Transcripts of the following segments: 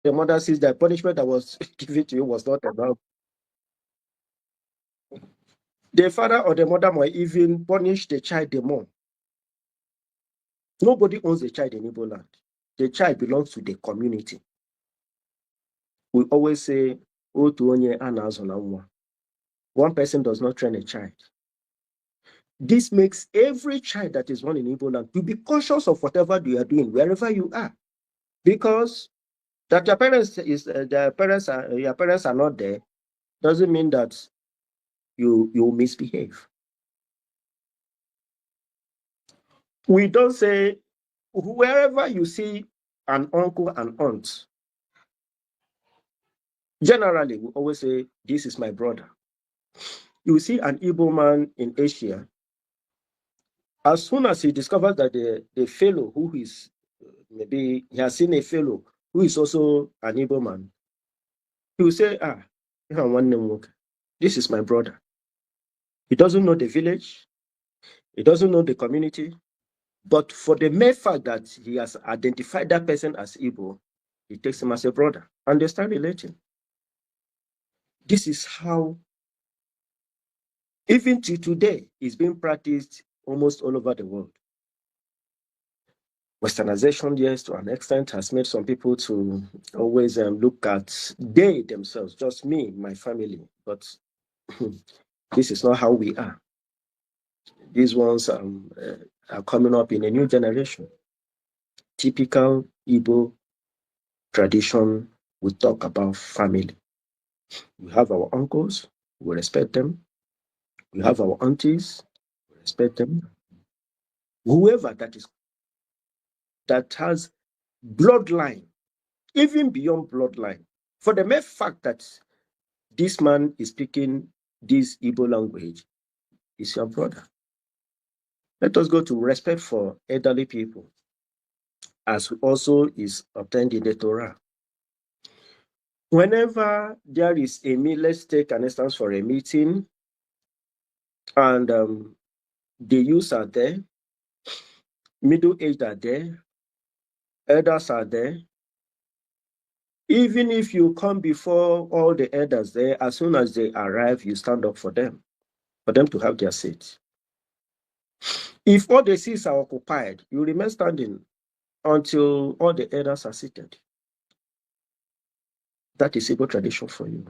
the mother sees that punishment that was given to you was not enough, the father or the mother might even punish the child the more. Nobody owns the child in Igbo land. The child belongs to the community. We always say, one person does not train a child. This makes every child that is born in Igbo land to be cautious of whatever you are doing, wherever you are. Because that your parents are not there doesn't mean that you misbehave. We don't say wherever you see an uncle and aunt, generally we always say, this is my brother. You see an Igbo man in Asia, as soon as he discovers that the fellow who is, maybe he has seen a fellow who is also an Igbo man, he will say, this is my brother. He doesn't know the village, he doesn't know the community, but for the mere fact that he has identified that person as Igbo, he takes him as a brother, and they start relating. This is how, even to today, is being practiced almost all over the world. Westernization, yes, to an extent, has made some people to always look at they themselves, just me, my family. But this is not how we are. These ones are coming up in a new generation. Typical Igbo tradition, we talk about family. We have our uncles, we respect them. We have our aunties, we respect them. Whoever that has bloodline, even beyond bloodline, for the mere fact that this man is speaking this Igbo language, is your brother. Let us go to respect for elderly people, as also is obtained in the Torah. Whenever there is a meeting, let's take an instance for a meeting, and the youths are there, middle-aged are there, elders are there. Even if you come before all the elders there, as soon as they arrive, you stand up for them to have their seats. If all the seats are occupied, you remain standing until all the elders are seated. That is Igbo tradition for you.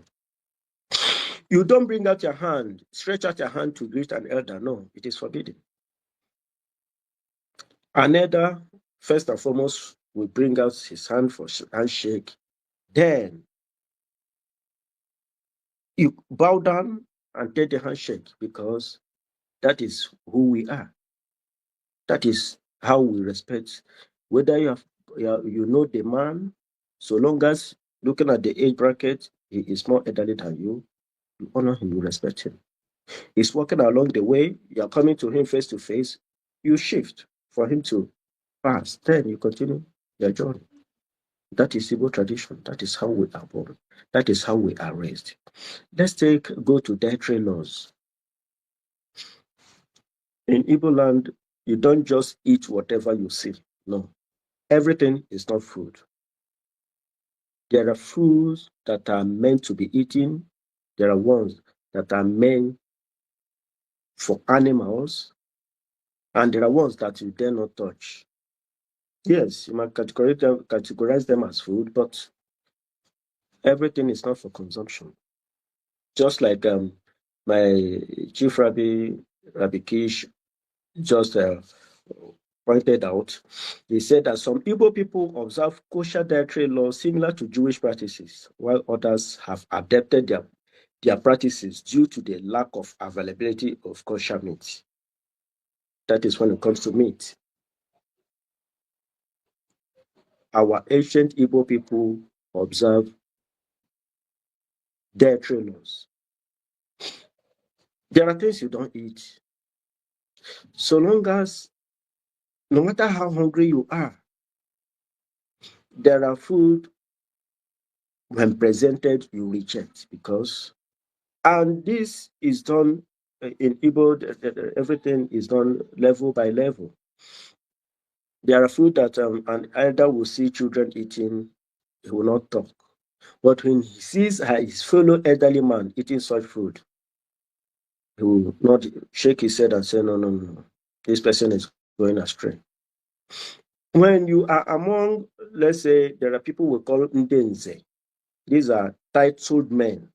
You don't bring out your hand, stretch out your hand to greet an elder. No, it is forbidden. An elder, first and foremost, will bring out his hand for handshake. Then you bow down and take the handshake, because that is who we are. That is how we respect. Whether you know the man, so long as looking at the age bracket, he is more elderly than you honor him, you respect him. He's walking along the way, you are coming to him face to face, you shift for him to pass. Then you continue your journey. That is Igbo tradition. That is how we are born. That is how we are raised. Let's go to dietary laws. In Igbo land, you don't just eat whatever you see. No. Everything is not food. There are foods that are meant to be eaten. There are ones that are meant for animals. And there are ones that you dare not touch. Yes, you might categorize them as food, but everything is not for consumption. Just like my chief Rabbi Kish, just pointed out, he said that some Igbo people observe kosher dietary laws similar to Jewish practices, while others have adapted their practices due to the lack of availability of kosher meat. That is when it comes to meat. Our ancient Igbo people observe dietary laws. There are things you don't eat. So long as, no matter how hungry you are, there are food when presented you reject, because, and this is done in Igbo, everything is done level by level. There are food that an elder will see children eating, he will not talk. But when he sees his fellow elderly man eating such food, he will not shake his head and say, no, no, no, this person is going astray. When you are among, let's say, there are people we call Ndenze. These are titled men.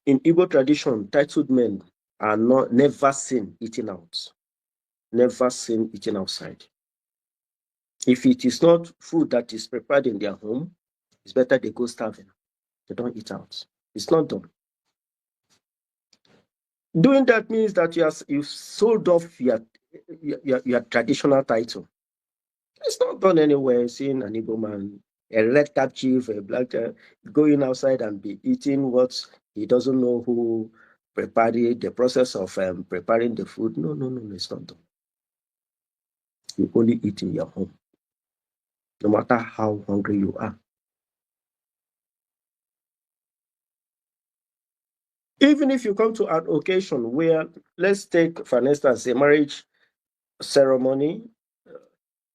In Igbo tradition, titled men are never seen eating out. Never seen eating outside. If it is not food that is prepared in their home, it's better they go starving. They don't eat out. It's not done. Doing that means that you've sold off your traditional title. It's not done anywhere. Seeing an Igbo man, a red cap chief, a black going outside and be eating what he doesn't know who prepared it, the process of preparing the food. No, no, no, it's not done. You only eat in your home, no matter how hungry you are. Even if you come to an occasion where, let's take, for instance, a marriage ceremony,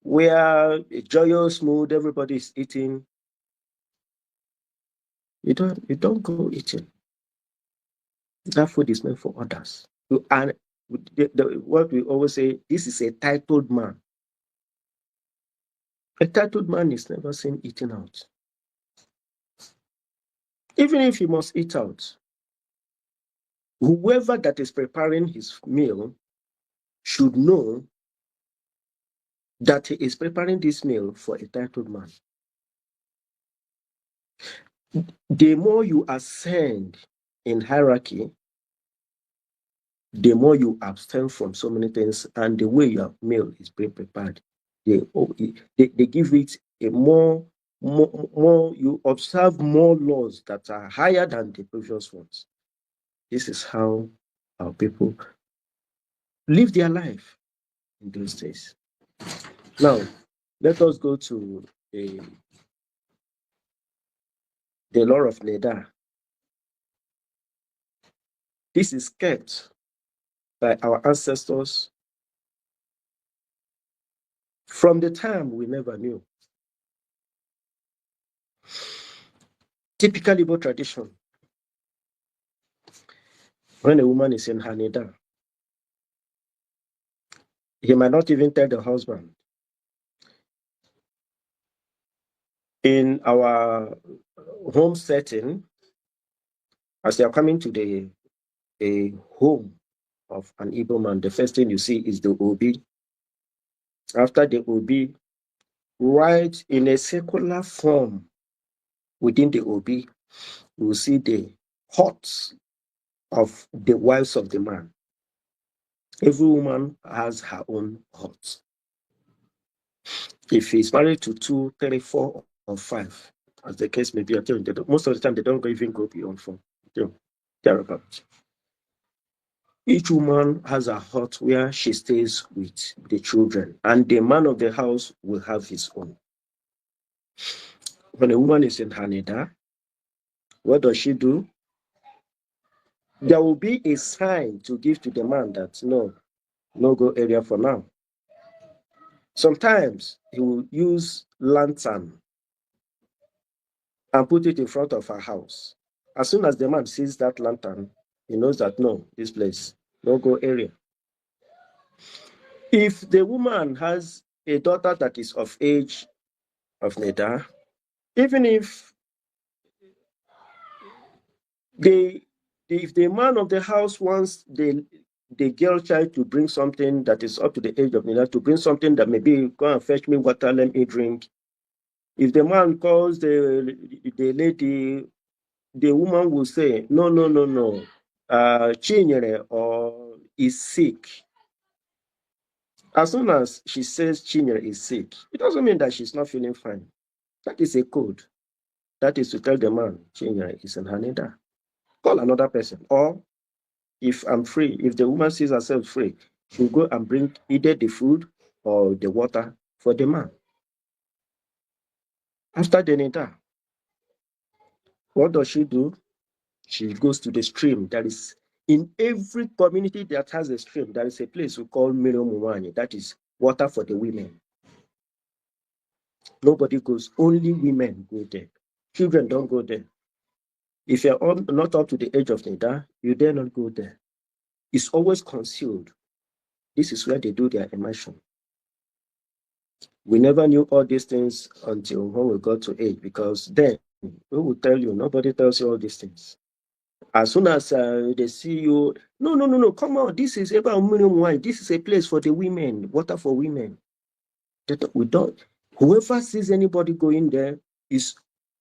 where a joyous mood, everybody is eating, you don't go eating. That food is meant for others. And what we always say, this is a titled man. A titled man is never seen eating out. Even if he must eat out, whoever that is preparing his meal should know that he is preparing this meal for a titled man. The more you ascend in hierarchy, the more you abstain from so many things, and the way your meal is being prepared, they give it a more, you observe more laws that are higher than the previous ones. This is how our people live their life in those days. Now, let us go to the law of Neda. This is kept by our ancestors from the time we never knew. Typical Igbo tradition. When a woman is in her Neda, he might not even tell the husband. In our home setting, as you are coming to a home of an Igbo man, the first thing you see is the Obi. After the Obi, right in a circular form within the Obi, you will see the huts of the wives of the man. Every woman has her own hut. If he's married to 2, 3, 4, or 5, as the case may be, most of the time they don't even go beyond 4. Thereabouts. Each woman has a hut where she stays with the children, and the man of the house will have his own. When a woman is in Haneda, what does she do? There will be a sign to give to the man that no go area for now. Sometimes he will use lantern and put it in front of her house. As soon as the man sees that lantern, he knows that no, this place, no go area. If the woman has a daughter that is of age of Neda, even if the man of the house wants the girl child to bring something that is up to the age of Neda, to bring something that maybe go and fetch me water, let me drink. If the man calls the lady, the woman will say, no, Chinyere or is sick. As soon as she says Chinyere is sick, it doesn't mean that she's not feeling fine. That is a code. That is to tell the man Chinyere is in Haneda. Call another person. Or if I'm free, if the woman sees herself free, she'll go and bring either the food or the water for the man. After the Neda, what does she do? She goes to the stream. That is, in every community that has a stream, there is a place we call Miro Muwani. That is water for the women. Nobody goes. Only women go there. Children don't go there. If you're not up to the age of Nida, you dare not go there. It's always concealed. This is where they do their immersion. We never knew all these things until when we got to age, because then we will tell you, nobody tells you all these things. As soon as they see you, no, come on, this is about minimum wine. This is a place for the women, water for women. We don't. Whoever sees anybody going there, is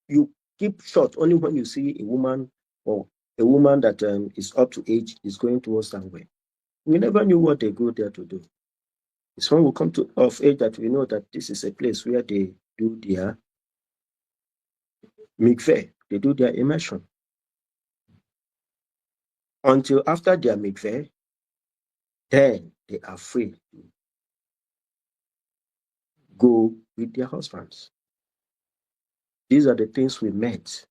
you keep short only when you see a woman or a woman that is up to age is going towards that way. We never knew what they go there to do. It's when we come to of age that we know that this is a place where they do their mikveh, they do their immersion. Until after their mikveh, then they are free to go with their husbands. These are the things we met.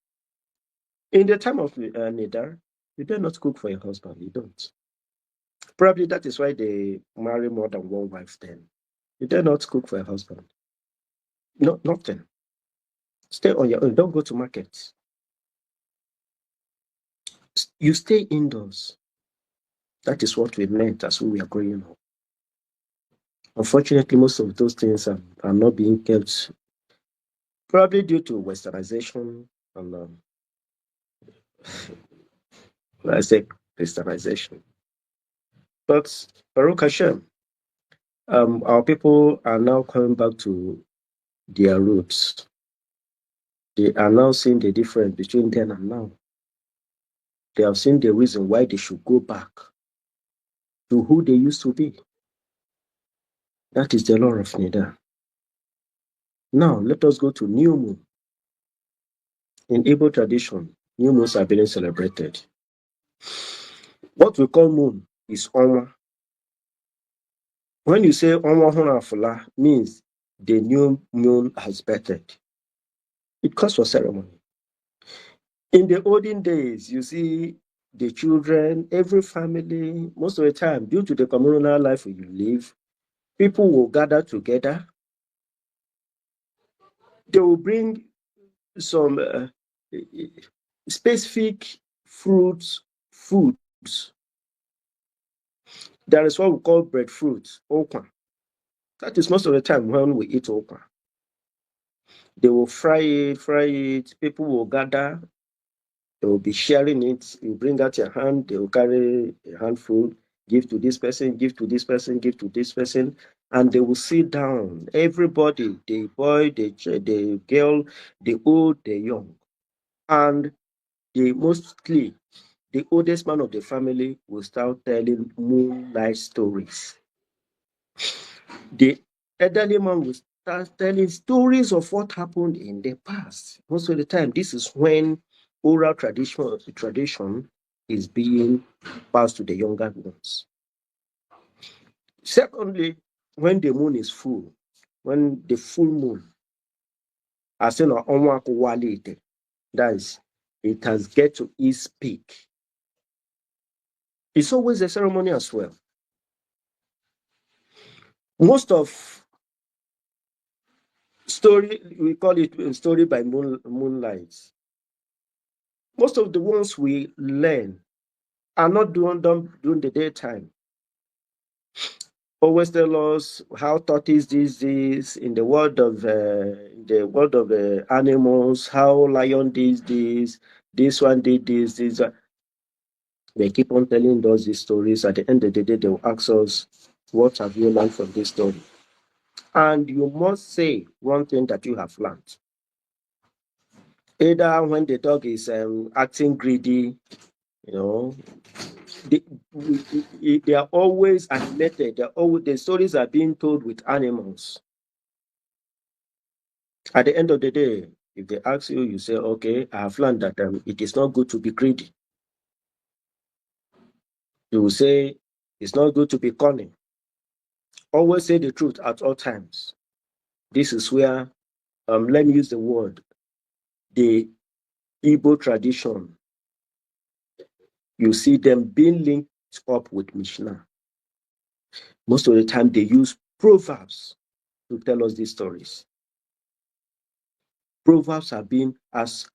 In the time of Nidar, you dare not cook for your husband. You don't. Probably that is why they marry more than one wife then. You dare not cook for your husband. No, nothing. Stay on your own. Don't go to markets. You stay indoors. That is what we meant as we were growing up. Unfortunately, most of those things are not being kept, probably due to westernization and I say Christianization. But Baruch Hashem, our people are now coming back to their roots. They are now seeing the difference between then and now. They have seen the reason why they should go back to who they used to be. That is the law of Nida. Now, let us go to New Moon. In Igbo tradition, new moons are being celebrated. What we call moon is Onwa. When you say Onwa Hunafula, means the new moon has birthed. It calls for ceremony. In the olden days, you see the children, every family, most of the time, due to the communal life you live, people will gather together. They will bring some specific foods. There is what we call breadfruit, okra. That is most of the time when we eat okra. They will fry it. People will gather. They will be sharing it. You bring out your hand. They will carry a handful, give to this person, give to this person, give to this person, and they will sit down. Everybody, the boy, the girl, the old, the young, and mostly the oldest man of the family will start telling moonlight stories. The elderly man will start telling stories of what happened in the past. Most of the time, this is when oral tradition is being passed to the younger ones. Secondly, when the moon is full, when the full moon, as in that is, it has get to its peak. It's always a ceremony as well. Most of story, we call it story by moonlight. Most of the ones we learn are not doing them during the daytime. Always tell us how tortoise this in the world of animals, how lion did this one did this. They keep on telling us these stories. At the end of the day, they will ask us, what have you learned from this story? And you must say one thing that you have learned. Either when the dog is acting greedy, they are always animated. The stories are being told with animals. At the end of the day, if they ask you, you say, okay, I have learned that it is not good to be greedy. You will say, it's not good to be cunning. Always say the truth at all times. This is where, let me use the word, the Igbo tradition, you see them being linked up with Mishnah. Most of the time, they use proverbs to tell us these stories. Proverbs have been, as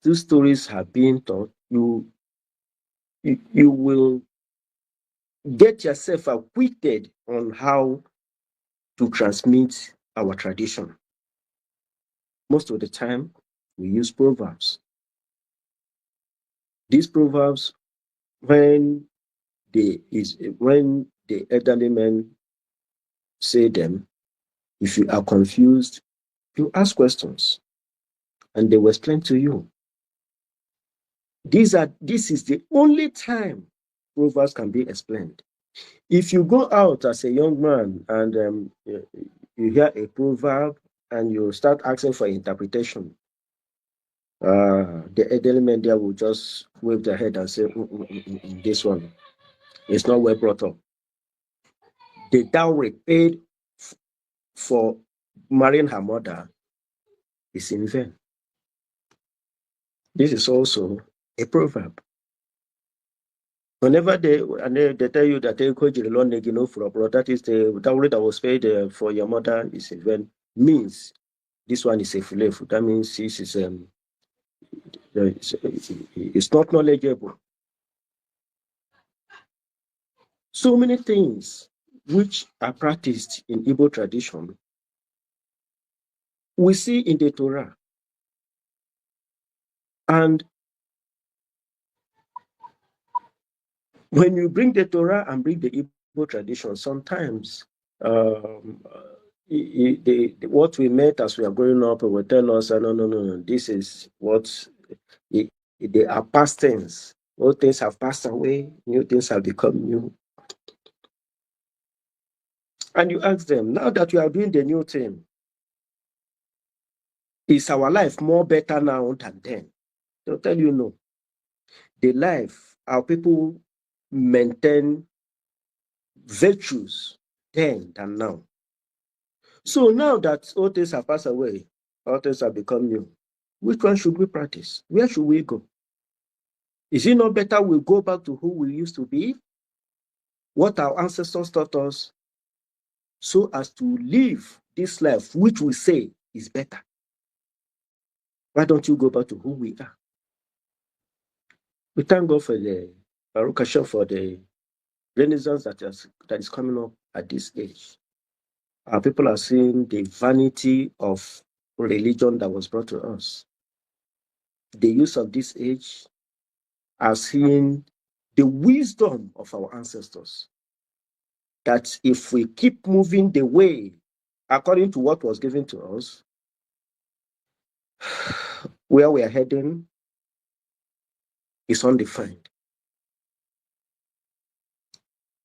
these stories have been taught, you will get yourself acquainted on how to transmit our tradition. Most of the time, we use proverbs. These proverbs, when the elderly men say them, if you are confused, you ask questions, and they will explain to you. This is the only time proverbs can be explained. If you go out as a young man and you hear a proverb and you start asking for interpretation, the elderly men there will just wave their head and say, this one is not well brought up. The dowry paid for marrying her mother is in vain. This is also a proverb. Whenever they tell you that that is the dowry that was paid for your mother is in vain, means this one is a fulefu. That means this is it's not knowledgeable. So many things which are practiced in Igbo tradition, we see in the Torah. And when you bring the Torah and bring the Igbo tradition, sometimes what we met as we are growing up will tell us, no, this is what they are past tense. Old things have passed away, new things have become new. And you ask them, now that you are doing the new thing, is our life more better now than then? They'll tell you no. The life, our people maintain virtues then than now. So now that all things have passed away, all things have become new, which one should we practice? Where should we go? Is it not better we go back to who we used to be? What our ancestors taught us, so as to live this life which we say is better? Why don't you go back to who we are? We thank God for the Baruch Hashem for the renaissance that is coming up at this age. Our people are seeing the vanity of religion that was brought to us. The youth of this age are seeing the wisdom of our ancestors. That if we keep moving the way according to what was given to us, where we are heading is undefined.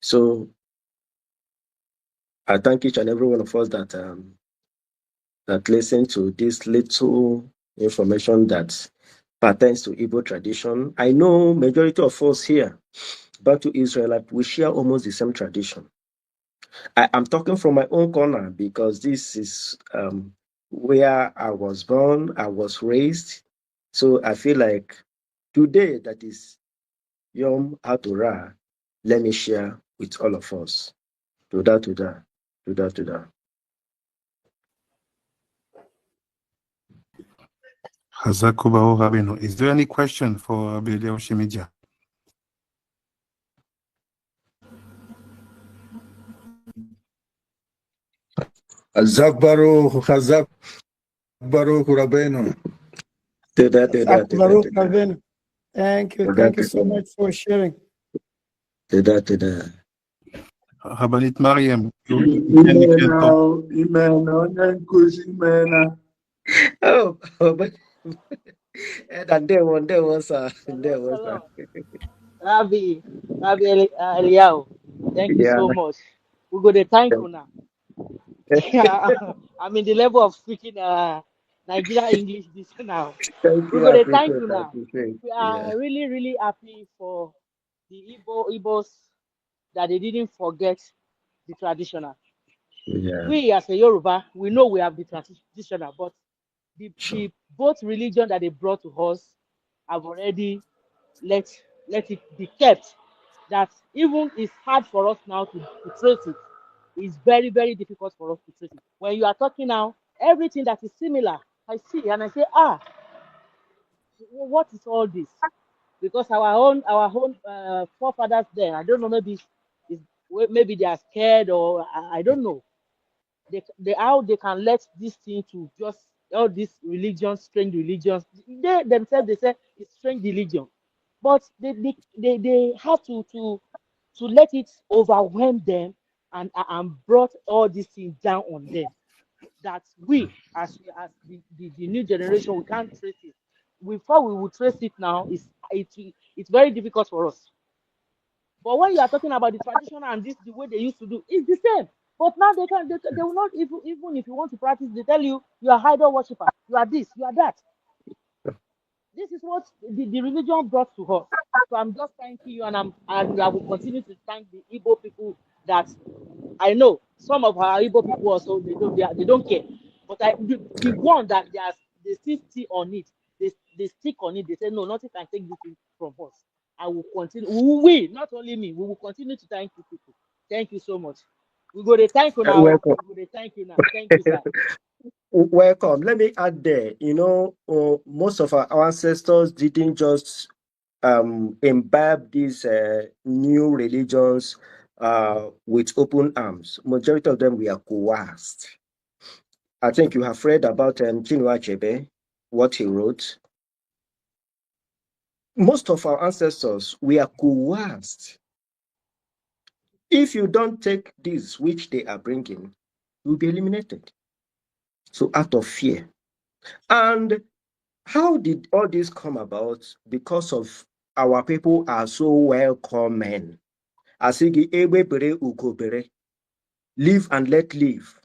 So I thank each and every one of us that listen to this little information that pertains to Igbo tradition. I know majority of us here, back to Israel, we share almost the same tradition. I'm talking from my own corner because this is where I was born, I was raised. So I feel like today, that is Yom Hatorah, let me share with all of us. Toda. Is there any question for Eliyahou Shimdia? Hazak Baruch Rabbeinu. Thank you so much for sharing. Rabbanit Mariam. But and there was Rabbi Eliyahou, thank you so much. We go to thank you now. I'm in the level of speaking Nigeria English this now. Thank We you, go to thank you now. appreciate. We are really happy for the Igbos that they didn't forget the traditional. Yeah. We as a Yoruba, we know we have the traditional, but the both religion that they brought to us have already let it be kept. That even it's hard for us now to trace it. It's very difficult for us to trace it. When you are talking now, everything that is similar I see and I say, what is all this? Because our own forefathers there, I don't know, maybe they are scared or I don't know. They how they can let this thing to just all these religions, strange religions. They themselves they say it's strange religion, but they have to let it overwhelm them and brought all these things down on them. That we as the new generation we can't trace it. Before we will trace it now, it's very difficult for us. But when you are talking about the tradition and this the way they used to do, it's the same. But now they will not even if you want to practice, they tell you you are idol worshiper, you are this, you are that. This is what the religion brought to us. So I'm just thanking you, and I will continue to thank the Igbo people that I know some of our Igbo people also they don't care. But the one that they still on it, they stick on it, they say no, nothing can take this thing from us. I will continue. We not only me, we will continue to thank you people. Thank you so much. We go to thank you now. Welcome. We go to thank you now. Thank you, sir. Welcome. Let me add there, most of our ancestors didn't just imbibe these new religions with open arms. Majority of them were coerced. I think you have read about Chinua Achebe, what he wrote. Most of our ancestors were coerced. If you don't take this which they are bringing, you'll be eliminated. So out of fear. And how did all this come about? Because of our people are so welcoming. Asigi ebe bere ugo bere. Live and let live.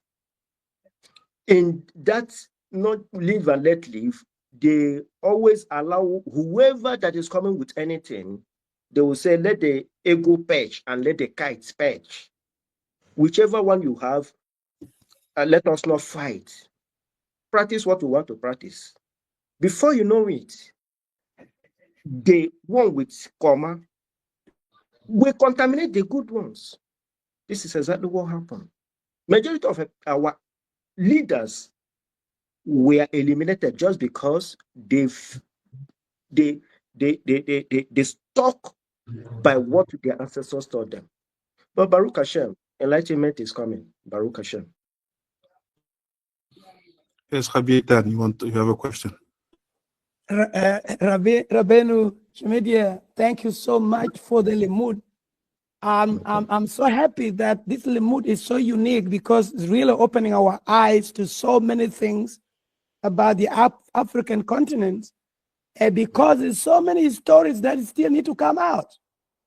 In that not live and let live, they always allow whoever that is coming with anything, they will say, let the ego perch and let the kites perch. Whichever one you have, let us not fight. Practice what we want to practice. Before you know it, the one with comma will contaminate the good ones. This is exactly what happened. Majority of our leaders were eliminated just because they stuck by what their ancestors taught them. But Baruch Hashem, enlightenment is coming. Baruch Hashem. Yes, Rabbi, you have a question. Rabbeinu Shimdia, thank you so much for the limud. I'm so happy that this limud is so unique because it's really opening our eyes to so many things about the African continent, and because there's so many stories that still need to come out,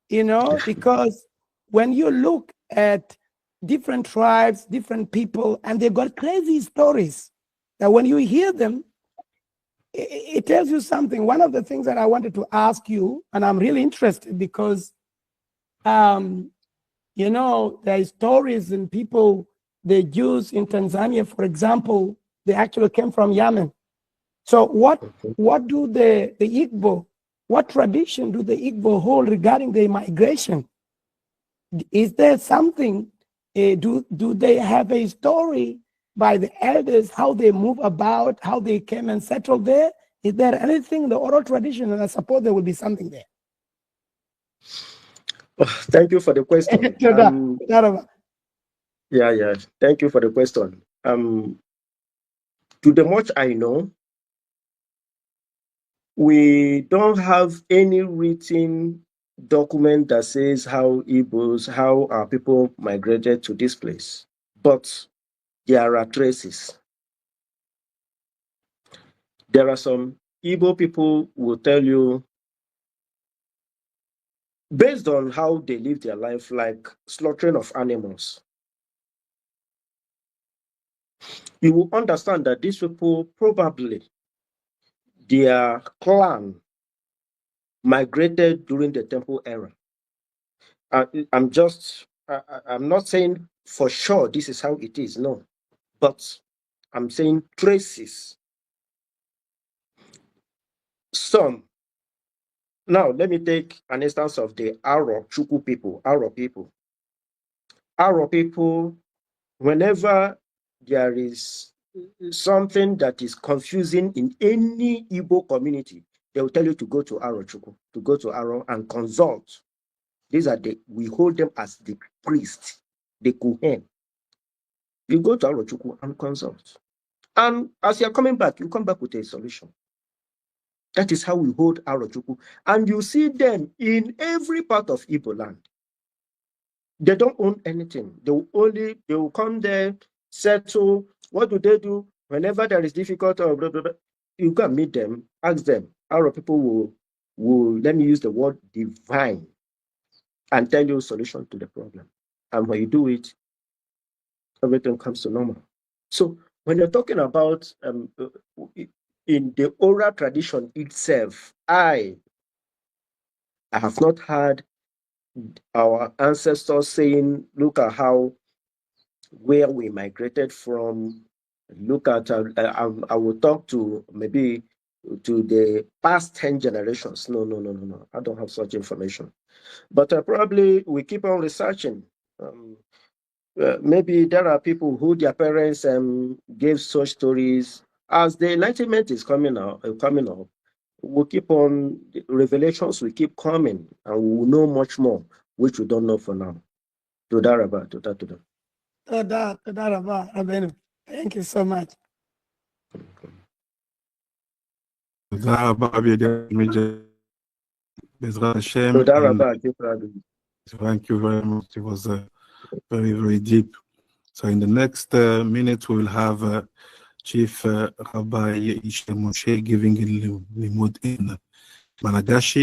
because when you look at different tribes, different people, and they've got crazy stories that when you hear them, it tells you something. One of the things that I wanted to ask you, and I'm really interested because, there are stories and people, the Jews in Tanzania, for example, they actually came from Yemen. So what do the Igbo, what tradition do the Igbo hold regarding their migration? Is there something, do they have a story by the elders, how they move about, how they came and settled there? Is there anything in the oral tradition? And I suppose there will be something there. Thank you for the question. Yeah. Thank you for the question. To the much I know, we don't have any written document that says how our people migrated to this place. But there are traces. There are some Igbo people who will tell you, based on how they live their life, like slaughtering of animals, you will understand that these people probably, their clan migrated during the temple era. I'm not saying for sure this is how it is, no. But I'm saying traces. Some. Now, let me take an instance of the Aro Chuku people, Aro people. Aro people, whenever there is something that is confusing in any Igbo community, they will tell you to go to Arochukwu, to go to Aro and consult. These are we hold them as the priest, the Kuhen. You go to Arochukwu and consult. And as you're coming back, you come back with a solution. That is how we hold Arochukwu. And you see them in every part of Igbo land. They don't own anything. They will come there, settle. What do? Whenever there is difficult or blah, blah, blah, you can meet them, ask them. Our people will, let me use the word divine, and tell you a solution to the problem. And when you do it, everything comes to normal. So when you're talking about in the oral tradition itself, I have not heard our ancestors saying, look at where we migrated from, look at, I will talk to maybe to the past 10 generations. No. I don't have such information. But probably we keep on researching. Maybe there are people who their parents gave such stories. As the Enlightenment is coming up, we'll keep on, revelations will keep coming, and we will know much more, which we don't know for now. Toda. Thank you so much. Thank you very much. It was very, very deep. So in the next minute, we will have Chief Rabbi Ishe Moshe giving a limud in Malagashi.